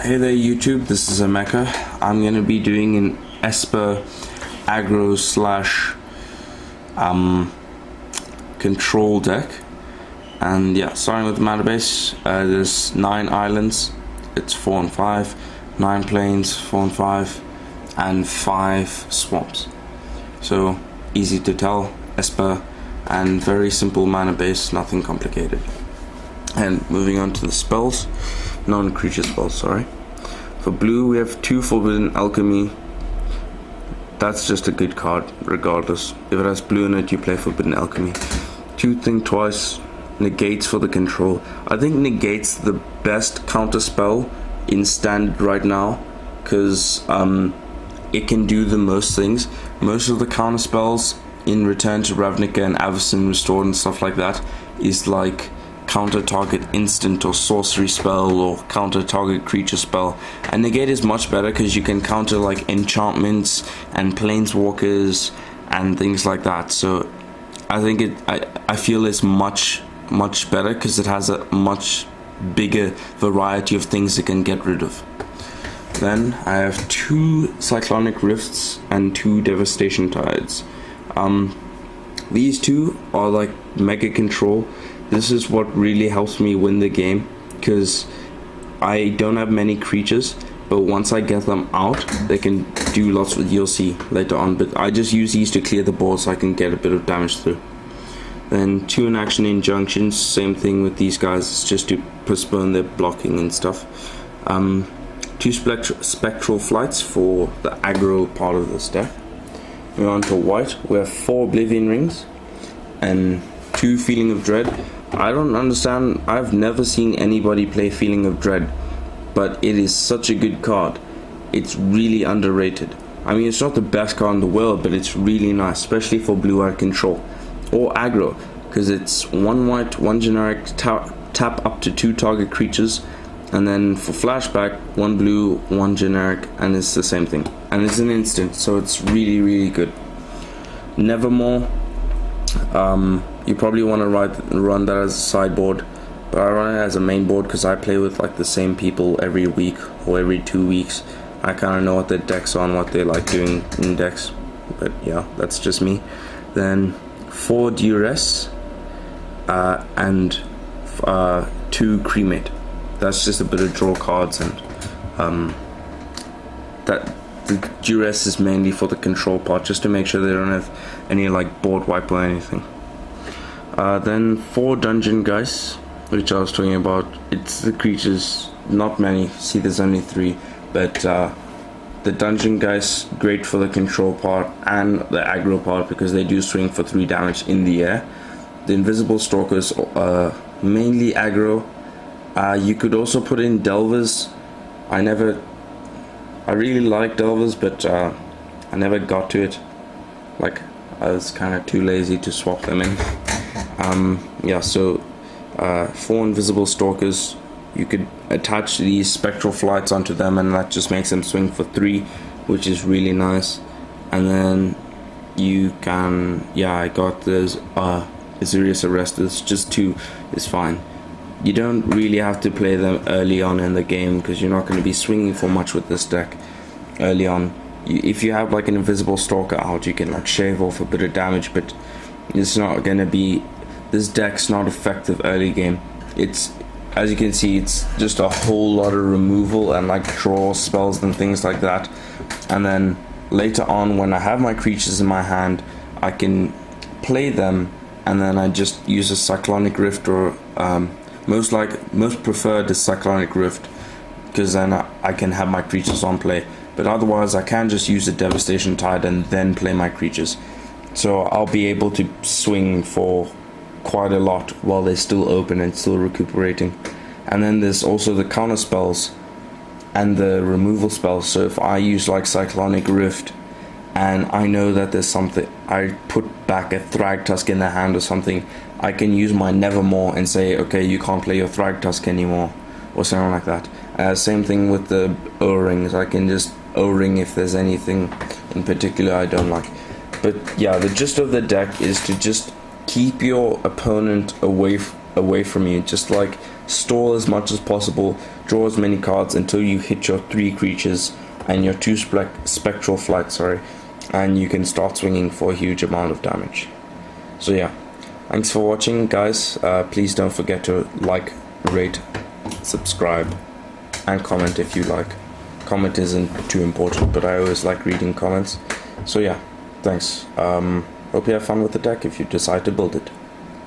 Hey there YouTube, this is Emeka. I'm going to be doing an Esper aggro slash control deck. And yeah, starting with the mana base, there's 9 islands, it's 4 and 5, 9 plains, 4 and 5, and 5 swamps. So easy to tell, Esper, and very simple mana base, nothing complicated. And moving on to the spells, non-creature spells, sorry. For blue we have 2 Forbidden Alchemy. That's just a good card regardless. If it has blue in it, you play Forbidden Alchemy. 2 Think Twice, negates for the control. I think negates the best counter spell in standard right now, because it can do the most things. Most of the counter spells in Return to Ravnica and Avacyn Restored and stuff like that is like counter target instant or sorcery spell or counter target creature spell, and negate is much better because you can counter like enchantments and planeswalkers and things like that. So I think I feel it's much better because it has a much bigger variety of things it can get rid of. Then I have 2 Cyclonic Rifts and 2 Devastation Tides. These 2 are like mega control. This is what really helps me win the game, because I don't have many creatures, but once I get them out, they can do lots with, you'll see later on, but I just use these to clear the board so I can get a bit of damage through. Then 2 in-action injunctions, same thing with these guys, it's just to postpone their blocking and stuff. 2 spectral flights for the aggro part of this deck. Moving on to white, we have 4 Oblivion Rings and 2 Feeling of Dread. I don't understand, I've never seen anybody play Feeling of Dread, but it is such a good card. It's really underrated. I mean, it's not the best card in the world, but it's really nice, especially for blue-eyed control or aggro, because it's 1 white, 1 generic, tap up to 2 target creatures, and then for flashback 1 blue, 1 generic, and it's the same thing, and it's an instant, so it's really good. Nevermore, you probably want to run that as a sideboard, but I run it as a main board because I play with like the same people every week or every 2 weeks. I kind of know what their decks are and what they like doing in decks, but yeah, that's just me. Then 4 Duress and 2 Cremate. That's just a bit of draw cards, and that the Duress is mainly for the control part, just to make sure they don't have any like board wipe or anything. Then 4 Dungeon Guys, which I was talking about. It's the creatures, not many. See, there's only 3, but the Dungeon Guys, great for the control part and the aggro part because they do swing for 3 damage in the air. The Invisible Stalkers, mainly aggro. You could also put in Delvers. I really like Delvers, but I never got to it. Like, I was kind of too lazy to swap them in. Yeah, so 4 Invisible Stalkers, you could attach these Spectral Flights onto them, and that just makes them swing for 3, which is really nice. And then you can, yeah, I got this Azurius Arresters, just 2 is fine. You don't really have to play them early on in the game because you're not going to be swinging for much with this deck early on. If you have like an Invisible Stalker out, you can like shave off a bit of damage, but it's not going to be, this deck's not effective early game. It's, as you can see, it's just a whole lot of removal and like draw spells and things like that. And then later on, when I have my creatures in my hand, I can play them, and then I just use a Cyclonic Rift, or most preferred is Cyclonic Rift, because then I can have my creatures on play. But otherwise I can just use the Devastation Tide and then play my creatures, so I'll be able to swing for quite a lot while they're still open and still recuperating. And then there's also the counter spells and the removal spells. So if I use like Cyclonic Rift and I know that there's something, I put back a Thragtusk in their hand or something, I can use my Nevermore and say, okay, you can't play your Thragtusk anymore, or something like that. Same thing with the O-rings, I can just O-ring if there's anything in particular I don't like. But yeah, the gist of the deck is to just keep your opponent away from you. Just like stall as much as possible, draw as many cards until you hit your 3 creatures and your 2 spectral flight, sorry, and you can start swinging for a huge amount of damage. So yeah, thanks for watching, guys. Please don't forget to like, rate, subscribe, and comment if you like. Comment isn't too important, but I always like reading comments. So yeah, thanks. Hope you have fun with the deck if you decide to build it.